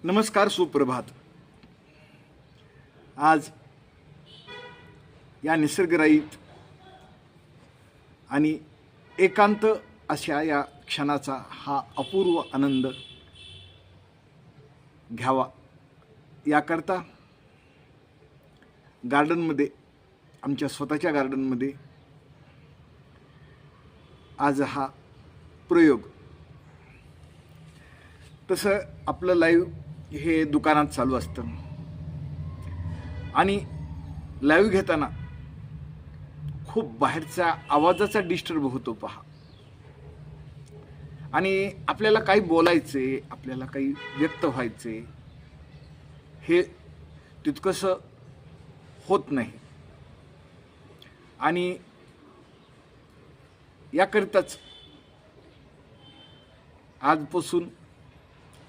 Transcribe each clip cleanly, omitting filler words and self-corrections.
नमस्कार, सुप्रभात। आज या निसर्गरहित आणि एकांत अशा या क्षणाचा हा अपूर्व आनंद घ्यावा याकरता गार्डनमध्ये, आमच्या स्वतःच्या गार्डनमध्ये आज हा प्रयोग। तसं आपलं लाईव्ह हे दुकानात चालू असतं आणि लाईव्ह घेताना खूप बाहेरचा आवाजाचा डिस्टर्ब होतो पहा, आणि आपल्याला काही बोलायचे, आपल्याला काही व्यक्त व्हायचे, हे तितकंसं होत नाही। आणि याकरिताच आजपासून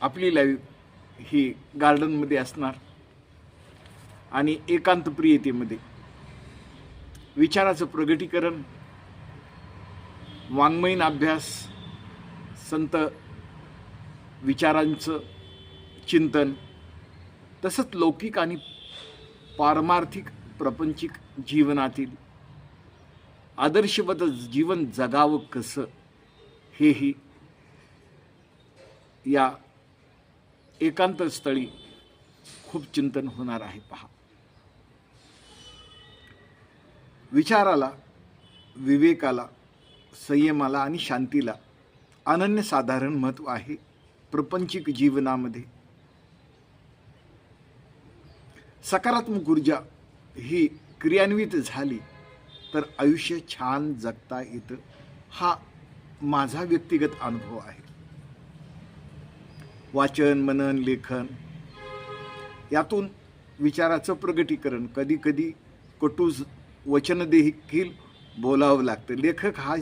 आपली लाईव्ह ही गार्डनमध्ये असणार आणि एकांतप्रियतेमध्ये विचाराचं प्रगटीकरण, वाङ्मयीन अभ्यास, संत विचारांचं चिंतन, तसंच लौकिक आणि पारमार्थिक प्रपंचिक जीवनातील आदर्शवत जीवन जगावं कसं, हेही या एकांत स्थळी खूप चिंतन होणार आहे पहा। विचाराला, विवेकाला, संयमाला आणि शांतीला अनन्यसाधारण महत्त्व आहे प्रपंचिक जीवनामध्ये। सकारात्मक ऊर्जा ही क्रियान्वित झाली तर आयुष्य छान जगता येतं, हा माझा व्यक्तिगत अनुभव आहे। वाचन, मनन, लेखन यातून विचाराचं प्रगटीकरण, कधी कधी कटू वचन देखील बोलावं लागतं। लेखक हा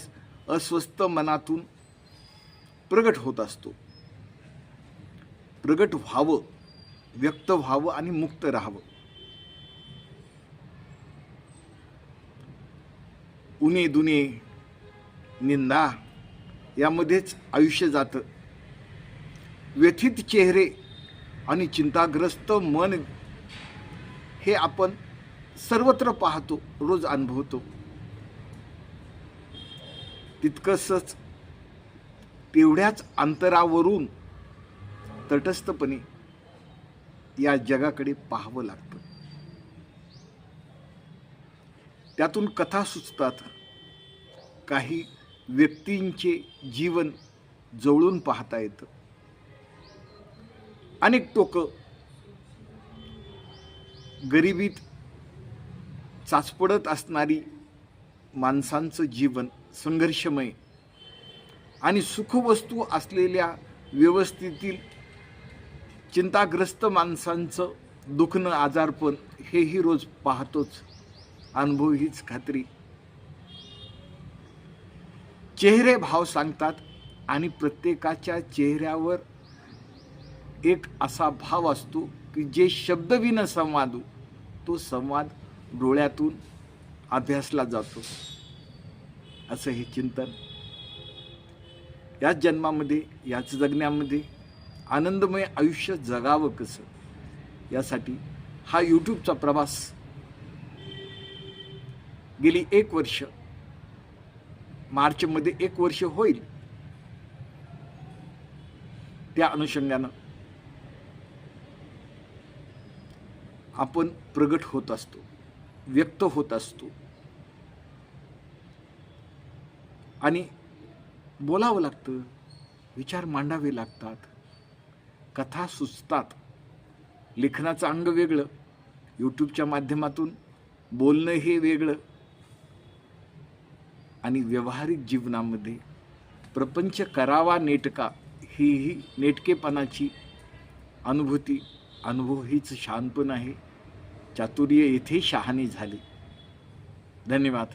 अस्वस्थ मनातून प्रगट होत असतो। प्रगट व्हावं, व्यक्त व्हावं आणि मुक्त राहावं। उणे दुणे, निंदा यामध्येच आयुष्य जातं। व्यथित चेहरे आणि चिंताग्रस्त मन हे आपण सर्वत्र पाहतो, रोज अनुभवतो। तितकंच तेवढ्याच अंतरावरून तटस्थपणे या जगाकडे पाहावं लागतं। त्यातून कथा सुचतात, काही व्यक्तींचे जीवन जवळून पाहता येतं। अनेक टोकं, गरिबीत चाचपडत असणारी माणसांचं जीवन संघर्षमय आणि सुखवस्तू असलेल्या व्यवस्थेतील चिंताग्रस्त माणसांचं दुखणं, आजारपण हेही रोज पाहतोच, अनुभव हीच खात्री। चेहरे भाव सांगतात आणि प्रत्येकाच्या चेहऱ्यावर एक असा भाव असतो की जे शब्दविन संवादू, तो संवाद डोळ्यातून अभ्यासला जातो। असं हे चिंतन याच जन्मामध्ये, याच जगण्यामध्ये आनंदमय आयुष्य जगावं कसं, यासाठी हा यूट्यूबचा प्रवास गेली 1 वर्ष, मार्चमध्ये 1 वर्ष होईल। त्या अनुषंगानं आपण प्रगट होत असतो, व्यक्त होत असतो आणि बोलावं लागतं, विचार मांडावे लागतात, कथा सुचतात। लेखनाचं अंग वेगळं, यूट्यूबच्या माध्यमातून बोलणं हे वेगळं, आणि व्यावहारिक जीवनामध्ये प्रपंच करावा नेटका, ही नेटकेपणाची अनुभूती, अनुभव हीच शहाणपण आहे। चातुर्य येथे शहाणे झाले। धन्यवाद।